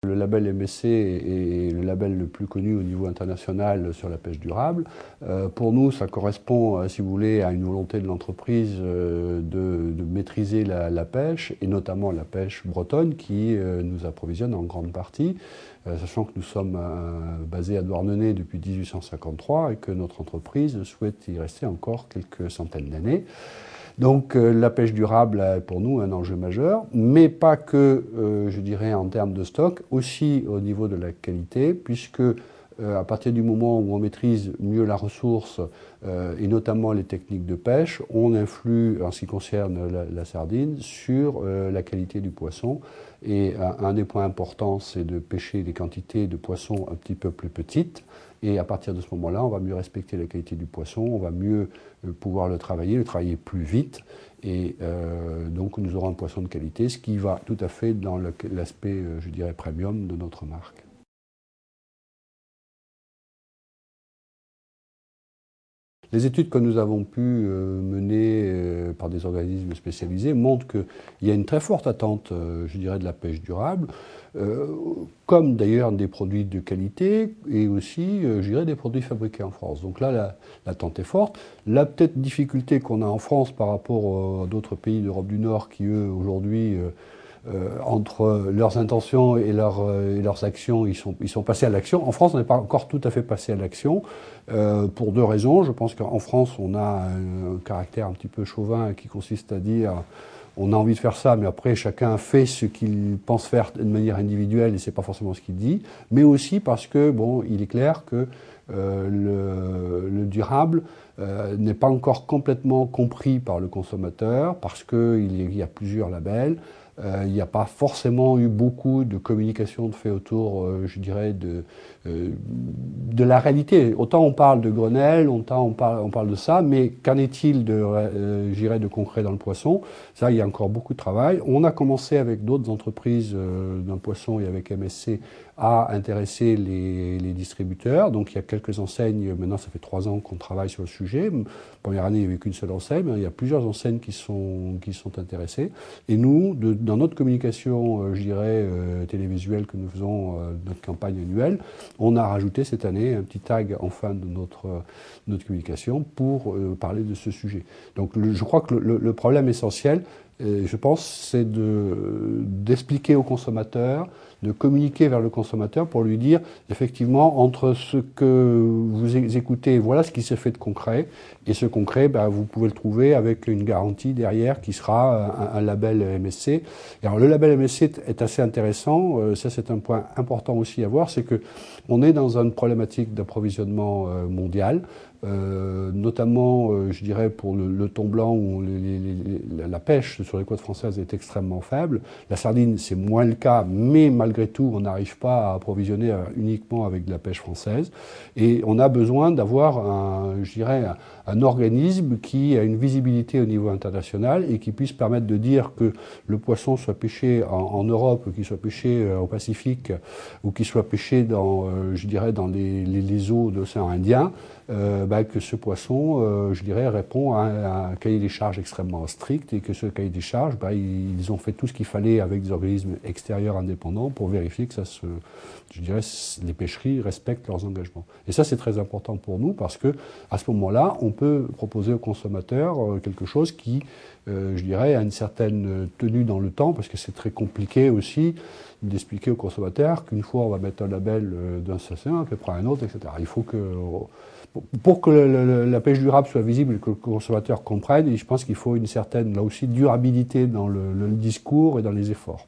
Le label MSC est le label le plus connu au niveau international sur la pêche durable. Pour nous, ça correspond, si vous voulez, à une volonté de l'entreprise de maîtriser la pêche, et notamment la pêche bretonne qui nous approvisionne en grande partie, sachant que nous sommes basés à Douarnenez depuis 1853 et que notre entreprise souhaite y rester encore quelques centaines d'années. Donc la pêche durable est pour nous un enjeu majeur, mais pas que, je dirais, en termes de stock, aussi au niveau de la qualité, puisque à partir du moment où on maîtrise mieux la ressource et notamment les techniques de pêche, on influe, en ce qui concerne la sardine, sur la qualité du poisson. Et un des points importants, c'est de pêcher des quantités de poissons un petit peu plus petites. Et à partir de ce moment-là, on va mieux respecter la qualité du poisson, on va mieux pouvoir le travailler plus vite. Et donc nous aurons un poisson de qualité, ce qui va tout à fait dans l'aspect, je dirais, premium de notre marque. Les études que nous avons pu mener par des organismes spécialisés montrent qu'il y a une très forte attente, je dirais, de la pêche durable, comme d'ailleurs des produits de qualité et aussi, je dirais, des produits fabriqués en France. Donc là, l'attente est forte. La peut-être difficulté qu'on a en France par rapport à d'autres pays d'Europe du Nord qui, eux, aujourd'hui, entre leurs intentions et leurs actions, ils sont passés à l'action. En France, on n'est pas encore tout à fait passé à l'action, pour deux raisons. Je pense qu'en France, on a un caractère un petit peu chauvin qui consiste à dire on a envie de faire ça, mais après chacun fait ce qu'il pense faire de manière individuelle et c'est pas forcément ce qu'il dit. Mais aussi parce que, bon, il est clair que le durable n'est pas encore complètement compris par le consommateur, parce qu'il y a plusieurs labels. Il n'y a pas forcément eu beaucoup de communication de fait autour, je dirais, de la réalité. Autant on parle de Grenelle, autant on parle de ça, mais qu'en est-il je dirais, de concret dans le poisson? Ça, il y a encore beaucoup de travail. On a commencé avec d'autres entreprises dans le poisson et avec MSC à intéresser les distributeurs. Donc il y a quelques enseignes, maintenant ça fait 3 ans qu'on travaille sur le sujet. Première année, il n'y avait qu'une seule enseigne, mais il y a plusieurs enseignes qui sont intéressées. Et nous, dans notre communication, je dirais, télévisuelle que nous faisons, notre campagne annuelle, on a rajouté cette année un petit tag en fin de notre communication pour parler de ce sujet. Donc je crois que le problème essentiel, je pense, c'est d'expliquer au consommateur, de communiquer vers le consommateur pour lui dire, effectivement, entre ce que vous écoutez, voilà ce qui s'est fait de concret, et ce concret, ben, vous pouvez le trouver avec une garantie derrière qui sera un label MSC. Et alors le label MSC est assez intéressant, ça c'est un point important aussi à voir, c'est que on est dans une problématique d'approvisionnement mondial. Notamment, je dirais, pour le thon blanc où la pêche sur les côtes françaises est extrêmement faible. La sardine, c'est moins le cas, mais malgré tout, on n'arrive pas à approvisionner uniquement avec de la pêche française. Et on a besoin d'avoir, je dirais, un organisme qui a une visibilité au niveau international et qui puisse permettre de dire que le poisson soit pêché en Europe, qu'il soit pêché au Pacifique ou qu'il soit pêché je dirais, dans les eaux de l'océan Indien, que ce poisson, je dirais, répond à un cahier des charges extrêmement strict et que ce cahier des charges, ils ont fait tout ce qu'il fallait avec des organismes extérieurs indépendants pour vérifier que je dirais, les pêcheries respectent leurs engagements. Et ça, c'est très important pour nous parce que à ce moment-là, on peut proposer aux consommateurs quelque chose qui, je dirais, a une certaine tenue dans le temps, parce que c'est très compliqué aussi d'expliquer aux consommateurs qu'une fois on va mettre un label d'un sachet, après un autre, etc. Il faut que pour que la pêche durable soit visible et que le consommateur comprenne, je pense qu'il faut une certaine, là aussi, durabilité dans le discours et dans les efforts.